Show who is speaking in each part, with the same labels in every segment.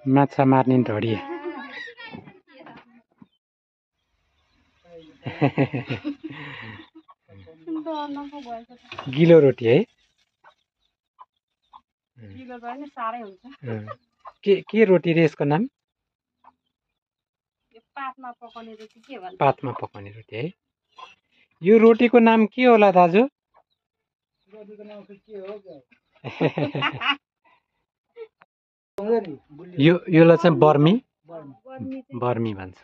Speaker 1: माछा मार्ने ढडिया गिलो रोटी है के रोटी रे यसको नाम पातमा पकाउने रोटी है यो रोटीको नाम के होला दाजु योलाई चाहिँ बर्मी बर्मी भन्छ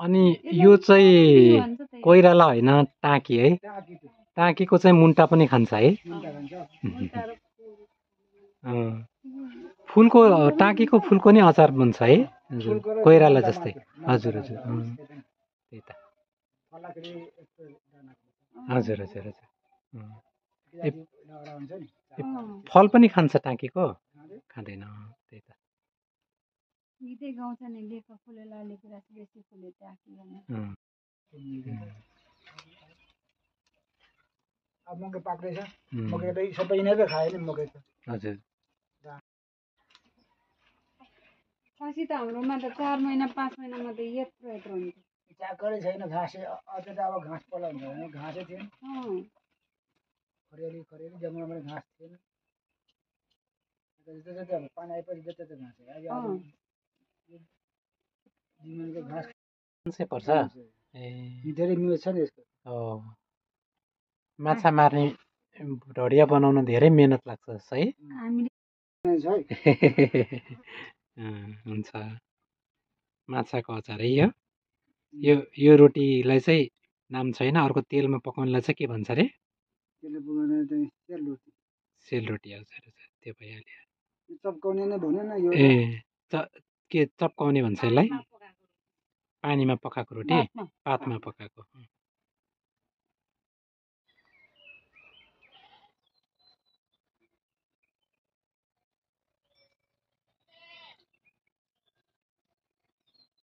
Speaker 1: अनि यो चाहिँ कोइराला होइन टाँकी है टाँकीको चाहिँ मुन्टा पनि खान्छ है फुलको टाँकीको फुलको नि अचार बन्छ है कोइराला जस्तै हजुर हजुर त्यही त हजुर हजुर हजुर फल पनि खान्छ टाँकीको खाँदैन त्यही त
Speaker 2: मकै पाक्दैछ मकै त सबै यिनीहरूले खायो नि मकै त
Speaker 1: हजुर
Speaker 3: पछि त हाम्रोमा त 4 महिना 5 महिनामा त यत्रो यत्रो हुन्छ
Speaker 2: चाकरै छैन घाँसे अझ त अब घाँस पला हुन्छ भने घाँसै थिएन खरियाली खरियाली जङ्गलमा घाँस थिएन जति अब पानी आएपछि जति घाँस जीवनको घाँस
Speaker 1: पर्छ ए
Speaker 2: धेरै मिहिनेत छ नि यसको
Speaker 1: माछा मार्ने ढडिया बनाउन धेरै मेहनत लाग्छ है हुन्छ माछाको अचार है यो रोटीलाई चाहिँ नाम छैन अर्को तेलमा पकाउनेलाई चाहिँ के भन्छ अरे सेलरोटी हजुर त्यो भइहाल्यो
Speaker 2: चप्काउने नै भन्यो न यो
Speaker 1: ए के चप्काउने भन्छ यसलाई पानीमा पकाएको रोटी पातमा पकाएको